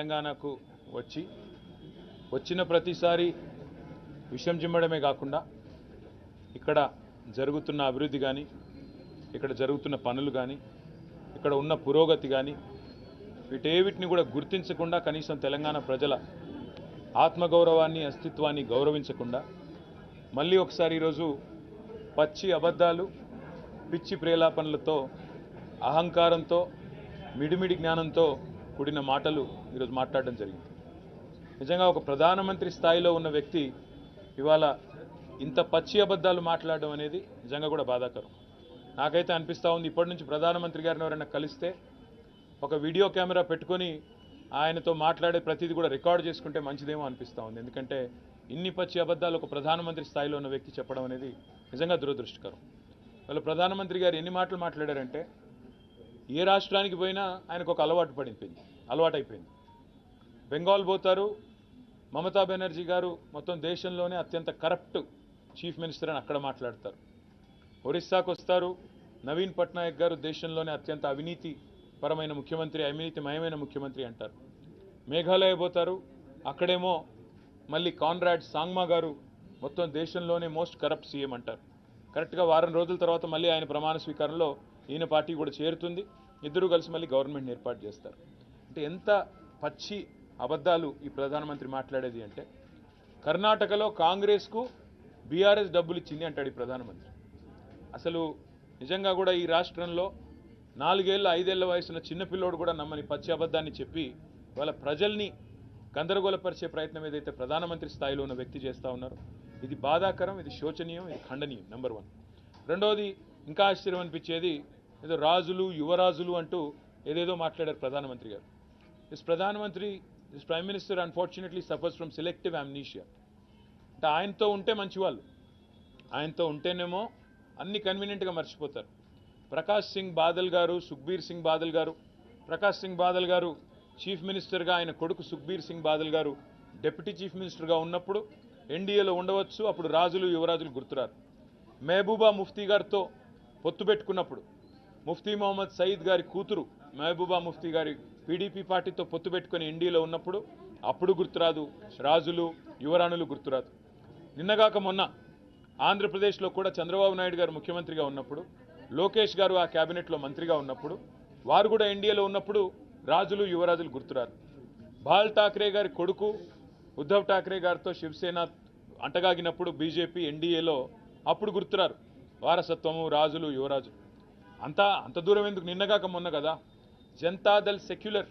తెలంగాణకు వచ్చిన ప్రతిసారి విషయం చిమ్మడమే కాకుండా ఇక్కడ జరుగుతున్న అభివృద్ధి కానీ, ఇక్కడ జరుగుతున్న పనులు కానీ, ఇక్కడ ఉన్న పురోగతి కానీ వీటేవిటిని కూడా గుర్తించకుండా, కనీసం తెలంగాణ ప్రజల ఆత్మగౌరవాన్ని, అస్తిత్వాన్ని గౌరవించకుండా మళ్ళీ ఒకసారి ఈరోజు పచ్చి అబద్ధాలు, పిచ్చి ప్రేలాపనలతో, అహంకారంతో, మిడిమిడి జ్ఞానంతో కూడిన మాటలు ఈరోజు మాట్లాడడం జరిగింది. నిజంగా ఒక ప్రధానమంత్రి స్థాయిలో ఉన్న వ్యక్తి ఇవాళ ఇంత పచ్చి అబద్ధాలు మాట్లాడడం అనేది నిజంగా కూడా బాధాకరం. నాకైతే అనిపిస్తూ ఉంది, ఇప్పటి నుంచి ప్రధానమంత్రి గారిని ఎవరైనా కలిస్తే ఒక వీడియో కెమెరా పెట్టుకొని ఆయనతో మాట్లాడే ప్రతిదీ కూడా రికార్డ్ చేసుకుంటే మంచిదేమో అనిపిస్తూ ఉంది. ఎందుకంటే ఇన్ని పచ్చి అబద్ధాలు ఒక ప్రధానమంత్రి స్థాయిలో ఉన్న వ్యక్తి చెప్పడం అనేది నిజంగా దురదృష్టకరం. వాళ్ళు ప్రధానమంత్రి గారు ఎన్ని మాటలు మాట్లాడారంటే, ఏ రాష్ట్రానికి పోయినా ఆయనకు ఒక అలవాటైపోయింది. బెంగాల్ పోతారు, మమతా బెనర్జీ గారు మొత్తం దేశంలోనే అత్యంత కరప్ట్ చీఫ్ మినిస్టర్ అని అక్కడ మాట్లాడతారు. ఒరిస్సాకు వస్తారు, నవీన్ పట్నాయక్ గారు దేశంలోనే అత్యంత అవినీతిపరమైన ముఖ్యమంత్రి, అవినీతిమయమైన ముఖ్యమంత్రి అంటారు. మేఘాలయ పోతారు, అక్కడేమో మళ్ళీ కాన్రాడ్ సాంగ్మా గారు మొత్తం దేశంలోనే మోస్ట్ కరప్ట్ సీఎం అంటారు. కరెక్ట్గా వారం రోజుల తర్వాత మళ్ళీ ఆయన ప్రమాణ స్వీకారంలో ఈయన పార్టీ కూడా చేరుతుంది. ఇద్దరు కలిసి మళ్ళీ గవర్నమెంట్ని ఏర్పాటు చేస్తారు. అంటే ఎంత పచ్చి అబద్ధాలు ఈ ప్రధానమంత్రి మాట్లాడేది అంటే, కర్ణాటకలో కాంగ్రెస్కు బీఆర్ఎస్ డబ్బులు ఇచ్చింది అంటాడు ఈ ప్రధానమంత్రి. అసలు నిజంగా కూడా ఈ రాష్ట్రంలో 4 ఏళ్ళ 5 ఏళ్ల వయసున్న చిన్నపిల్లోడు కూడా నమ్మని పచ్చి అబద్ధాన్ని చెప్పి వాళ్ళ ప్రజల్ని గందరగోళపరిచే ప్రయత్నం ఏదైతే ప్రధానమంత్రి స్థాయిలో ఉన్న వ్యక్తి చేస్తూ ఉన్నారో ఇది బాధాకరం, ఇది శోచనీయం, ఇది ఖండనీయం. నెంబర్ 1. రెండవది ఇంకా ఆశ్చర్యం అనిపించేది, ఏదో రాజులు యువరాజులు అంటూ ఏదేదో మాట్లాడారు ప్రధానమంత్రి గారు. This prime minister unfortunately suffers from selective amnesia. అంటే ఆయనతో ఉంటే మంచివాళ్ళు, ఆయనతో ఉంటేనేమో అన్ని కన్వీనియంట్గా మర్చిపోతారు. ప్రకాష్ సింగ్ బాదల్ గారు, సుఖ్బీర్ సింగ్ బాదల్ గారు, ప్రకాష్ సింగ్ బాదల్ గారు చీఫ్ మినిస్టర్గా, ఆయన కొడుకు సుఖ్బీర్ సింగ్ బాదల్ గారు డిప్యూటీ చీఫ్ మినిస్టర్గా ఉన్నప్పుడు ఎన్డీఏలో ఉండవచ్చు, అప్పుడు రాజులు యువరాజులు గుర్తురారు. మహబూబా ముఫ్తీ గారితో పొత్తు పెట్టుకున్నప్పుడు, ముఫ్తీ మొహమ్మద్ సయీద్ గారి కూతురు మహబూబా ముఫ్తీ గారి పీడీపీ పార్టీతో పొత్తు పెట్టుకుని ఎన్డీఏలో ఉన్నప్పుడు అప్పుడు గుర్తురాదు, రాజులు యువరాణులు గుర్తురాదు. నిన్నగాక మొన్న ఆంధ్రప్రదేశ్లో కూడా చంద్రబాబు నాయుడు గారు ముఖ్యమంత్రిగా ఉన్నప్పుడు, లోకేష్ గారు ఆ క్యాబినెట్లో మంత్రిగా ఉన్నప్పుడు, వారు కూడా ఎన్డీఏలో ఉన్నప్పుడు రాజులు యువరాజులు గుర్తురారు. బాల్ ఠాక్రే గారి కొడుకు ఉద్ధవ్ ఠాక్రే గారితో శివసేన అంటగాగినప్పుడు బీజేపీ ఎన్డీఏలో అప్పుడు గుర్తురారు వారసత్వము, రాజులు యువరాజులు. అంత దూరం ఎందుకు, నిన్నగాక మొన్న కదా జనతాదళ్ సెక్యులర్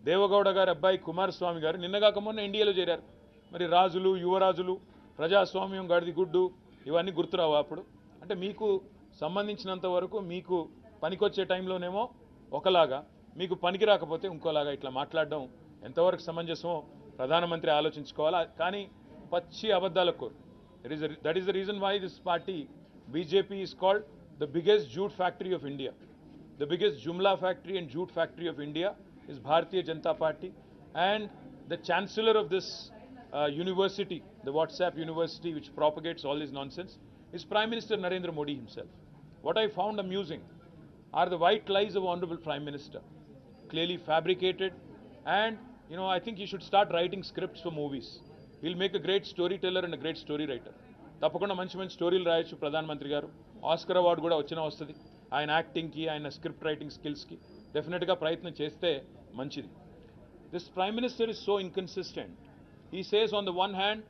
దేవగౌడ గారి అబ్బాయి కుమారస్వామి గారు నిన్నగాక మొన్న ఎన్డీఏలో చేరారు. మరి రాజులు యువరాజులు, ప్రజాస్వామ్యం, గడిది గుడ్డు ఇవన్నీ గుర్తురావు అప్పుడు. అంటే మీకు సంబంధించినంత వరకు మీకు పనికొచ్చే టైంలోనేమో ఒకలాగా, మీకు పనికి రాకపోతే ఇంకోలాగా ఇట్లా మాట్లాడడం ఎంతవరకు సమంజసమో ప్రధానమంత్రి ఆలోచించుకోవాలా. కానీ పచ్చి అబద్ధాల కోరు. That is the reason why this party BJP is called the biggest jhoot factory of India. The biggest Jumla factory and jute factory of India is Bharatiya Janata Party, and the chancellor of this university, the WhatsApp university which propagates all this nonsense, is Prime Minister Narendra Modi himself. What I found amusing are the white lies of Honorable Prime Minister, clearly fabricated, and I think he should start writing scripts for movies. He'll make a great storyteller and a great story writer. తప్పకుండా మంచి స్టోరీలు రాయొచ్చు ప్రధానమంత్రి గారు. Oscar award కూడా వస్తుంది ఆయన యాక్టింగ్కి, ఆయన స్క్రిప్ట్ రైటింగ్ స్కిల్స్కి. డెఫినెట్గా ప్రయత్నం చేస్తే మంచిది. This prime minister is so inconsistent. He says on the one hand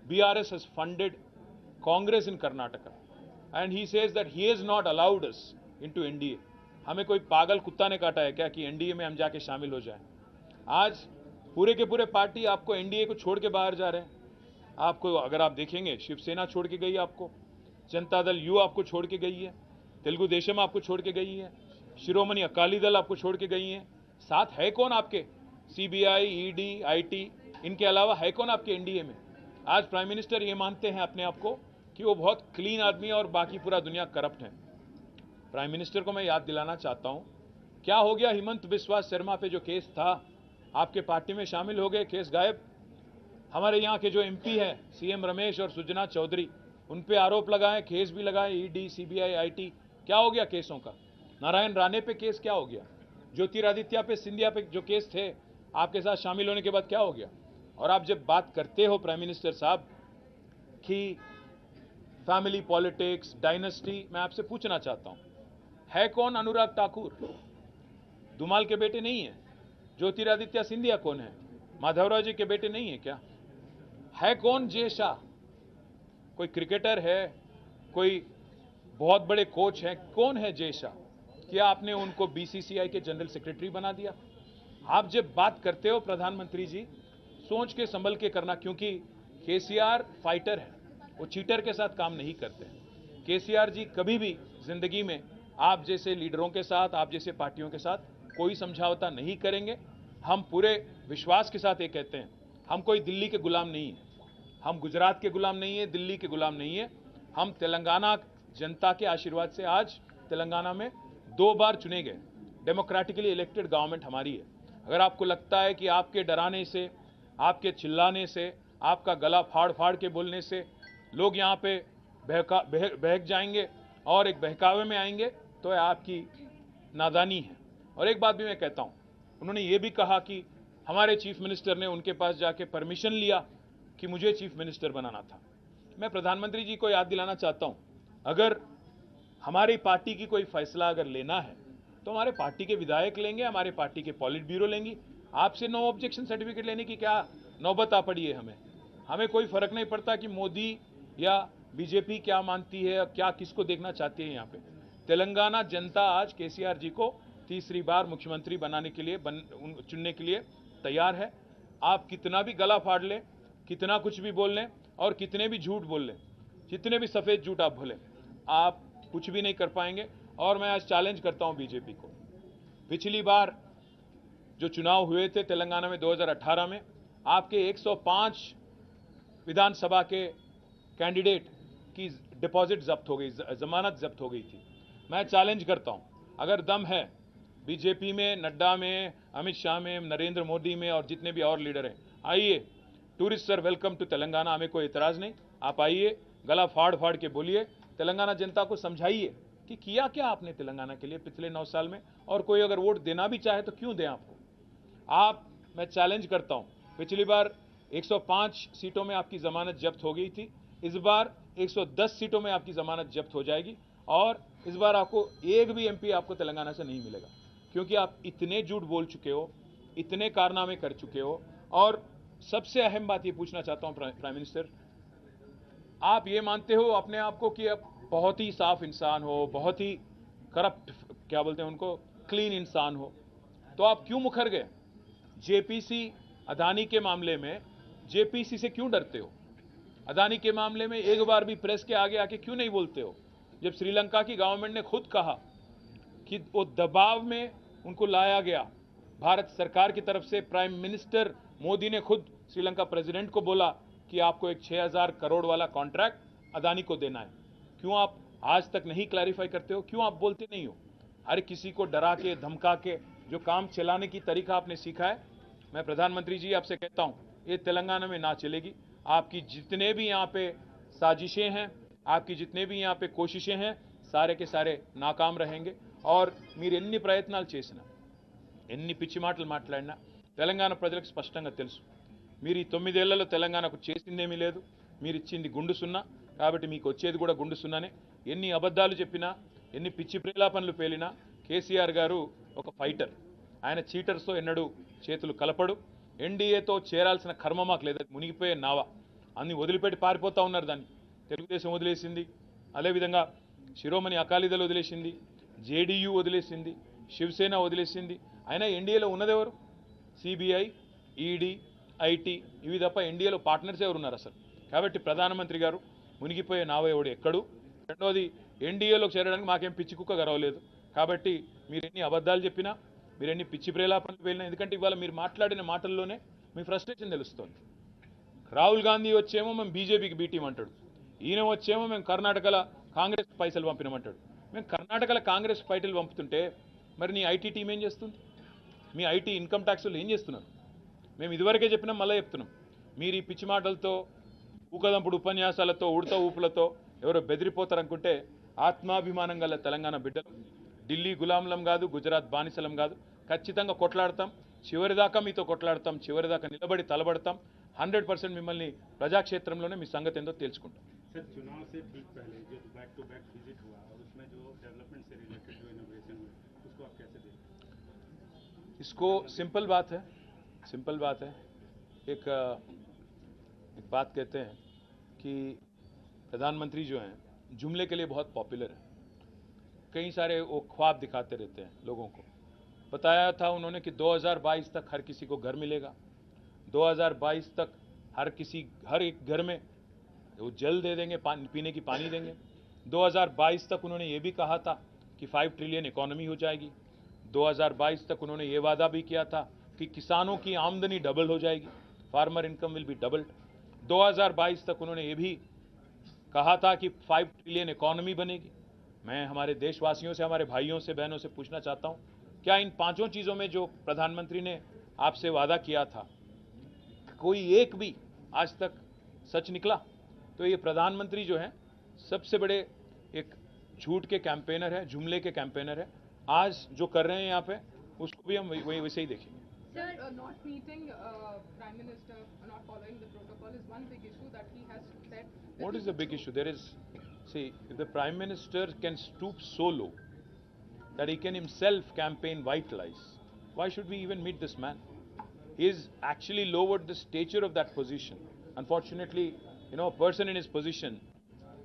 BRS has funded Congress in Karnataka, and he says that he has not allowed us into NDA. हमें कोई पागल कुत्ता ने काटा है क्या कि NDA में हम जाके शामिल हो जाएं? आज पूरे के पूरे पार्टी आपको NDA को छोड़ के बाहर जा रहे हैं. आपको अगर आप देखेंगे, शिवसेना छोड़ के गई, आपको जनता दल यू आपको छोड़ के गई है, तेलुगु देशम आपको छोड़ के गई है, शिरोमणि अकाली दल आपको छोड़ के गई है. साथ है कौन आपके? CBI, ED, IT, इनके अलावा है कौन आपके NDA में? आज प्राइम मिनिस्टर ये मानते हैं अपने आप को कि वो बहुत क्लीन आदमी है और बाकी पूरा दुनिया करप्ट है. प्राइम मिनिस्टर को मैं याद दिलाना चाहता हूँ, क्या हो गया हिमंत बिस्वा शर्मा पे जो केस था, आपके पार्टी में शामिल हो गए, केस गायब. हमारे यहाँ के जो MP हैं CM रमेश और सुजना चौधरी, उन पे आरोप लगाए, केस भी लगाए, ED, CBI, IT. क्या हो गया केसों का? नारायण राणे पे केस क्या हो गया? ज्योतिरादित्य पे, सिंधिया पे जो केस थे, आपके साथ शामिल होने के बाद क्या हो गया? और आप जब बात करते हो प्राइम मिनिस्टर साहब कि फैमिली पॉलिटिक्स, डायनेस्टी, मैं आपसे पूछना चाहता हूं, है कौन अनुराग ठाकुर? धुमाल के बेटे नहीं है? ज्योतिरादित्य सिंधिया कौन है? माधवराव जी के बेटे नहीं है क्या? है कौन जय शाह? कोई क्रिकेटर है? कोई बहुत बड़े कोच हैं? कौन है जय शाह? क्या आपने उनको बीसीसीआई के जनरल सेक्रेटरी बना दिया? आप जब बात करते हो प्रधानमंत्री जी, सोच के संभल के करना, क्योंकि केसीआर फाइटर है, वो चीटर के साथ काम नहीं करते। केसीआर जी कभी भी जिंदगी में आप जैसे लीडरों के साथ, आप जैसे पार्टियों के साथ कोई समझौता नहीं करेंगे। हम पूरे विश्वास के साथ ये कहते हैं, हम कोई दिल्ली के गुलाम नहीं है, हम गुजरात के गुलाम नहीं है, दिल्ली के गुलाम नहीं है। हम तेलंगाना जनता के आशीर्वाद से आज तेलंगाना में 2 बार चुने गए, डेमोक्रेटिकली इलेक्टेड गवर्नमेंट हमारी है। अगर आपको लगता है कि आपके डराने से, आपके चिल्लाने से, आपका गला फाड़ फाड़ के बोलने से लोग यहाँ पे बहक जाएंगे और एक बहकावे में आएंगे, तो आपकी नादानी है। और एक बात भी मैं कहता हूँ, उन्होंने ये भी कहा कि हमारे चीफ मिनिस्टर ने उनके पास जाके परमिशन लिया कि मुझे चीफ मिनिस्टर बनाना था। मैं प्रधानमंत्री जी को याद दिलाना चाहता हूँ, अगर हमारी पार्टी की कोई फैसला अगर लेना है तो हमारे पार्टी के विधायक लेंगे, हमारे पार्टी के पॉलिट ब्यूरो लेंगी। आपसे नो ऑब्जेक्शन सर्टिफिकेट लेने की क्या नौबत आ पड़ी है? हमें कोई फर्क नहीं पड़ता कि मोदी या बीजेपी क्या मानती है, क्या किसको देखना चाहती है। यहाँ पे तेलंगाना जनता आज केसीआर जी को तीसरी बार मुख्यमंत्री बनाने के लिए चुनने के लिए तैयार है। आप कितना भी गला फाड़ लें, कितना कुछ भी बोल लें और कितने भी झूठ बोल लें, जितने भी सफेद झूठ आप बोलें, आप कुछ भी नहीं कर पाएंगे। और मैं आज चैलेंज करता हूं बीजेपी को, पिछली बार जो चुनाव हुए थे तेलंगाना में 2018 में, आपके 105 विधानसभा के कैंडिडेट की डिपॉजिट जब्त हो गई, जमानत जब्त हो गई थी। मैं चैलेंज करता हूं, अगर दम है बीजेपी में, नड्डा में, अमित शाह में, नरेंद्र मोदी में और जितने भी और लीडर हैं, आइए। Tourist sir welcome to Telangana, हमें कोई इतराज नहीं। आप आइए, गला फाड़ फाड़ के बोलिए, तेलंगाना जनता को समझाइए कि किया क्या आपने तेलंगाना के लिए पिछले 9 साल में। और कोई अगर वोट देना भी चाहे तो क्यों दें आपको? मैं चैलेंज करता हूं, पिछली बार 105 सीटों में आपकी जमानत जब्त हो गई थी, इस बार 110 सीटों में आपकी जमानत जब्त हो जाएगी। और इस बार आपको एक भी एमपी आपको तेलंगाना से नहीं मिलेगा, क्योंकि आप इतने झूठ बोल चुके हो, इतने कारनामे कर चुके हो। और सबसे अहम बात ये पूछना चाहता हूं प्राइम मिनिस्टर, आप ये मानते हो अपने आप को कि आप बहुत ही साफ इंसान हो, बहुत ही करप्ट, क्या बोलते हैं उनको, क्लीन इंसान हो, तो आप क्यों मुकर गए? जेपीसी अदानी के मामले में जेपीसी से क्यों डरते हो? अदानी के मामले में एक बार भी प्रेस के आगे आके क्यों नहीं बोलते हो? जब श्रीलंका की गवर्नमेंट ने खुद कहा कि वो दबाव में उनको लाया गया, भारत सरकार की तरफ से प्राइम मिनिस्टर मोदी ने खुद श्रीलंका प्रेसिडेंट को बोला कि आपको एक 6000 करोड़ वाला कॉन्ट्रैक्ट अदानी को देना है, क्यों आप आज तक नहीं क्लैरिफाई करते हो? क्यों आप बोलते नहीं हो? हर किसी को डरा के, धमका के जो काम चलाने की तरीका आपने सीखा है, मैं प्रधानमंत्री जी आपसे कहता हूं, ये तेलंगाना में ना चलेगी। आपकी जितने भी यहाँ पे साजिशें हैं, आपकी जितने भी यहाँ पे कोशिशें हैं, सारे के सारे नाकाम रहेंगे। और మీరు ఎన్ని ప్రయత్నాలు చేసినా, ఎన్ని పిచ్చి మాటలు మాట్లాడినా తెలంగాణ ప్రజలకు స్పష్టంగా తెలుసు, మీరు ఈ 9 ఏళ్లలో తెలంగాణకు చేసిందేమీ లేదు, మీరు ఇచ్చింది గుండు సున్నా, కాబట్టి మీకు వచ్చేది కూడా గుండు సున్నానే। ఎన్ని అబద్ధాలు చెప్పినా, ఎన్ని పిచ్చి ప్రేలాపనలు పేలినా కేసీఆర్ గారు ఒక ఫైటర్, ఆయన చీటర్స్తో ఎన్నడూ చేతులు కలపడు। ఎన్డీఏతో చేరాల్సిన కర్మ మాకు లేదు, మునిగిపోయే నావ, అన్ని వదిలిపెట్టి పారిపోతా ఉన్నారు। దాన్ని తెలుగుదేశం వదిలేసింది, అదేవిధంగా శిరోమణి అకాలీదళ్ వదిలేసింది, జేడీయూ వదిలేసింది, శివసేన వదిలేసింది। అయినా ఎన్డీఏలో ఉన్నదెవరు? సిబిఐ, ఈడీ, ఐటీ, ఇవి తప్ప ఎన్డీఏలో పార్ట్నర్స్ ఎవరు ఉన్నారు అసలు? కాబట్టి ప్రధానమంత్రి గారు మునిగిపోయే నావ ఎవడు ఎక్కడు। రెండోది, ఎన్డీఏలోకి చేరడానికి మాకేం పిచ్చి కుక్క గరవలేదు। కాబట్టి మీరు ఎన్ని అబద్ధాలు చెప్పినా, మీరు ఎన్ని పిచ్చి ప్రేలాపనలు వెళ్ళినా, ఎందుకంటే ఇవాళ మీరు మాట్లాడిన మాటల్లోనే మీ ఫ్రస్ట్రేషన్ తెలుస్తుంది। రాహుల్ గాంధీ వచ్చేమో మేము బీజేపీకి బీ టీం అంటాడు, ఈయన వచ్చేమో మేము కర్ణాటకలో కాంగ్రెస్ పైసలు పంపినామంటాడు। మేము కర్ణాటకలో కాంగ్రెస్ పైసలు పంపుతుంటే మరి నీ ఐటీ టీం ఏం చేస్తుంది? మీ ఐటీ ఇన్కమ్ ట్యాక్స్లు ఏం చేస్తున్నారు? మేము ఇదివరకే చెప్పినాం, మళ్ళీ చెప్తున్నాం, మీరు ఈ పిచ్చి మాటలతో, ఊకదంపుడు ఉపన్యాసాలతో, ఉడత ఊపులతో ఎవరో బెదిరిపోతారనుకుంటే ఆత్మాభిమానం గల తెలంగాణ బిడ్డలు ఢిల్లీ గులాంలం కాదు, గుజరాత్ బానిసలం కాదు, ఖచ్చితంగా కొట్లాడతాం, చివరిదాకా మీతో కొట్లాడతాం, చివరిదాకా నిలబడి తలబడతాం. 100% మిమ్మల్ని ప్రజాక్షేత్రంలోనే మీ సంగతి ఏందో తెలుసుకుంటాం. सर चुनाव से ठीक पहले जो बैक टू बैक विजिट हुआ और उसमें जो डेवलपमेंट से रिलेटेड जो इनोवेशन हुए उसको आप कैसे देखते हैं? इसको सिंपल बात है, सिंपल बात है. एक बात कहते हैं कि प्रधानमंत्री जो हैं जुमले के लिए बहुत पॉपुलर है. कई सारे वो ख्वाब दिखाते रहते हैं लोगों को. बताया था उन्होंने कि 2022 तक हर किसी को घर मिलेगा, 2022 तक हर एक घर में वो जल दे देंगे, पीने की पानी देंगे. 2022 तक उन्होंने ये भी कहा था कि 5 ट्रिलियन इकोनॉमी हो जाएगी. 2022 तक उन्होंने ये वादा भी किया था कि किसानों की आमदनी डबल हो जाएगी, farmer income will be doubled. 2022 तक उन्होंने ये भी कहा था कि 5 ट्रिलियन इकोनॉमी बनेगी. मैं हमारे देशवासियों से, हमारे भाइयों से, बहनों से पूछना चाहता हूं, क्या इन पांचों चीजों में जो प्रधानमंत्री ने आपसे वादा किया था कोई एक भी आज तक सच निकला? तो ये प्रधानमंत्री जो है सबसे बड़े एक झूठ के कैंपेनर है, जुमले के कैंपेनर है. आज जो कर रहे हैं यहाँ पे उसको भी हम वैसे ही देखेंगे. Sir, not meeting Prime Minister, not following the protocol is one big issue that he has said. What is the big issue? There is, see, if the Prime Minister can stoop so low that he can himself campaign white lies, why should we even meet this man? He is actually lowered the stature of that position. Unfortunately, you know, a person in his position,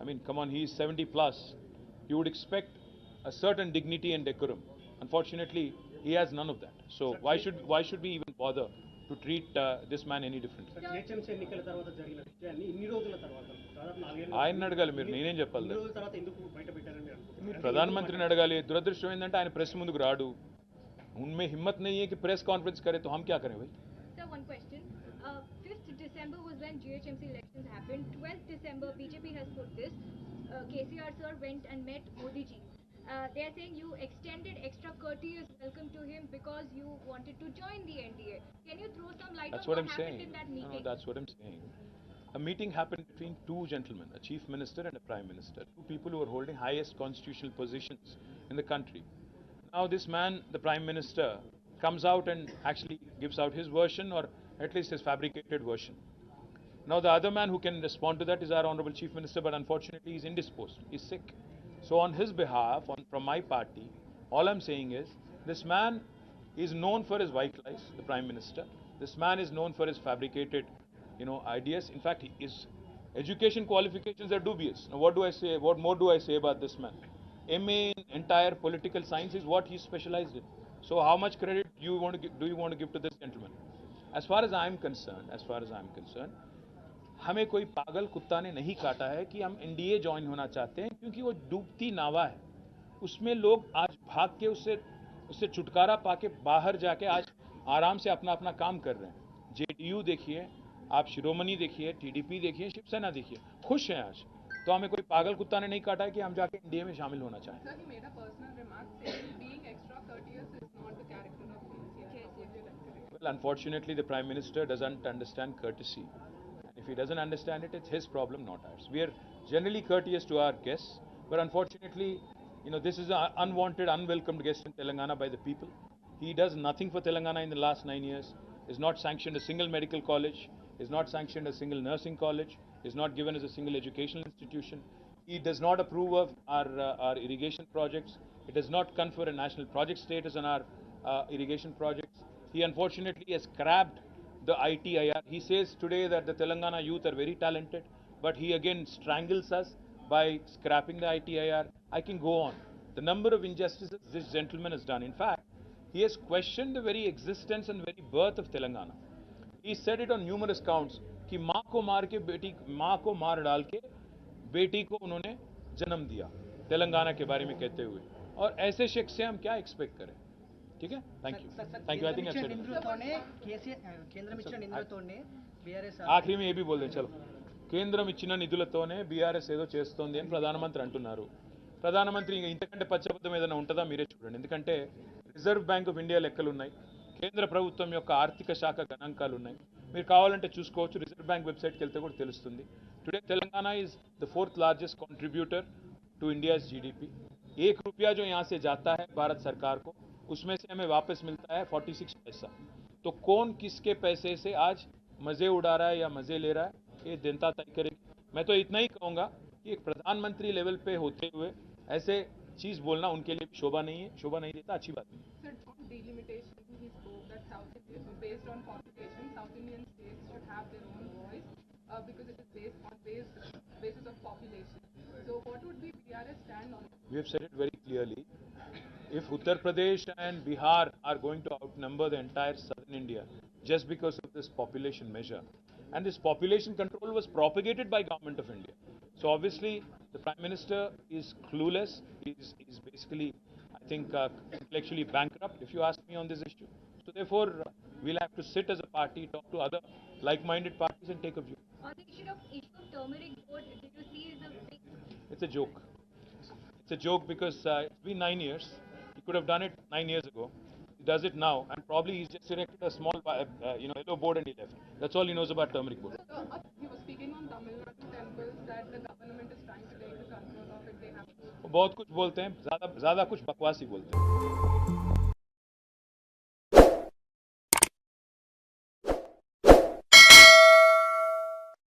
I mean, come on, he is 70 plus. You would expect a certain dignity and decorum. Unfortunately, he has none of that. So why should we even bother to treat this man any differently? GHMC ఎన్నికల తర్వాత జరిగిన విషయాన్ని ఇన్ని రోజుల తర్వాత దాదాపు 4 ఏళ్ల ఆయన అడగాలి, మీరు నేనేం చెప్పాలి? ఇన్ని రోజుల తర్వాత ఎందుకు బయట పెట్టారని మీరు అనుకుంటున్నారు? మీరు ప్రధానమంత్రిని అడగాలి. దురదృష్టం ఏంటంటే ఆయన ప్రెస్ ముందుకు రాడు. उनमें हिम्मत नहीं है कि प्रेस कॉन्फ्रेंस करे, तो हम क्या करें भाई? Sir, one question. 5th December was when GHMC elections happened. 12th December, BJP has put this. KCR sir went and met Modi ji. They are saying you extended extra courteous welcome to him because you wanted to join the NDA. Can you throw some light That's on what what I'm happened saying. in that No, meeting? that's what I'm saying. A meeting happened between two gentlemen, a chief minister and a prime minister, two people who are holding highest constitutional positions in the country. Now this man, the prime minister, comes out and actually gives out his version, or at least his fabricated version. Now the other man who can respond to that is our honorable chief minister, but unfortunately he's indisposed, he's sick. So on his behalf, from my party, all I'm saying is, this man is known for his white lies, the prime minister. This man is known for his fabricated, ideas. In fact, his education qualifications are dubious. Now what do I say? What more do I say about this man? MA in entire political science is what he specialized in. So how much credit do you want to give to this gentleman? As far as I'm concerned, हमें कोई पागल कुत्ता ने नहीं काटा है कि हम एनडीए ज्वाइन होना चाहते हैं, क्योंकि वो डूबती नावा है. उसमें लोग आज भाग के उससे छुटकारा पाके बाहर जाके आज आराम से अपना अपना काम कर रहे हैं. जेडीयू देखिए, आप शिरोमणि देखिए, टीडीपी देखिए, शिवसेना देखिए, खुश हैं आज. तो हमें कोई पागल कुत्ता ने नहीं काटा है कि हम जाके एनडीए में शामिल होना चाहें. Sir, he made a personal remark saying being extra courteous is not the character of KCR. Well, unfortunately, the Prime Minister doesn't understand courtesy. And if he doesn't understand it, it's his problem, not ours. We are generally courteous to our guests, but unfortunately, this is an unwanted, unwelcomed guest in Telangana by the people. He does nothing for Telangana in the last 9 years. Has not sanctioned a single medical college. Has not sanctioned a single nursing college. Is not given us a single educational institution. He does not approve of our irrigation projects. It does not confer a national project status on our irrigation projects. He unfortunately has scrapped the ITIR. He says today that the Telangana youth are very talented, but he again strangles us by scrapping the ITIR. I can go on. The number of injustices this gentleman has done. In fact, he has questioned the very existence and very birth of Telangana. He said it on numerous counts कि माँ को मार डाल के बेटी को उन्होंने जन्म दिया, तेलंगाना के बारे में कहते हुए. और ऐसे शख्स से हम क्या एक्सपेक्ट करें? ठीक है, थैंक यू. आई थिंक ఆఖరి में ये भी बोल दें. चलो, కేంద్రం ఇచ్చిన నిధులతోనే బీఆర్ఎస్ ఏదో చేస్తోంది అని ప్రధానమంత్రి అంటున్నారు. ప్రధానమంత్రి ఇంతకంటే పచ్చబద్ధం ఏదైనా ఉంటుందా? మీరే చూడండి. ఎందుకంటే రిజర్వ్ బ్యాంక్ ఆఫ్ ఇండియా లెక్కలు ఉన్నాయి, కేంద్ర ప్రభుత్వం యొక్క ఆర్థిక శాఖ గణాంకాలు ఉన్నాయి. మీరు కావాలంటే చూసుకోవచ్చు, రిజర్వ్ బ్యాంక్ వెబ్సైట్కి వెళ్తే కూడా తెలుస్తుంది. Today Telangana is the 4th largest contributor to India's GDP. 1 रुपया जो यहाँ से जाता है भारत सरकार को, उसमें से हमें वापस मिलता है 46 पैसा. तो कौन किसके पैसे से आज मजे उड़ा रहा है या मजे ले रहा है, ये जनता तय करेगी। मैं तो इतना ही कहूंगा कि एक प्रधानमंत्री लेवल पे होते हुए ऐसे चीज बोलना उनके लिए शोभा नहीं है, शोभा नहीं देता, अच्छी बात नहीं। Sir, on delimitation, he spoke that South India, based on population, South Indian states should have their own voice because it is based on basis of population. So, what would be PRS stand on? We have said it very clearly. If Uttar Pradesh and Bihar are going to outnumber the entire southern India just because of this population measure, and this population control was propagated by Government of India. So obviously the Prime Minister is clueless. He's basically, I think, intellectually bankrupt, if you ask me on this issue. So therefore, we'll have to sit as a party, talk to other like-minded parties and take a view. On the issue of turmeric vote, did you see is a big It's a joke. It's a joke because it's been 9 years. He could have done it 9 years ago. He does it now, and probably he's just erected a small, yellow board and he left. That's all he knows about turmeric board. So, he was speaking on Tamil Nadu temples that the government is trying to take the control of it. They have to. बहुत कुछ बोलते हैं, ज़्यादा कुछ बकवास ही बोलते हैं।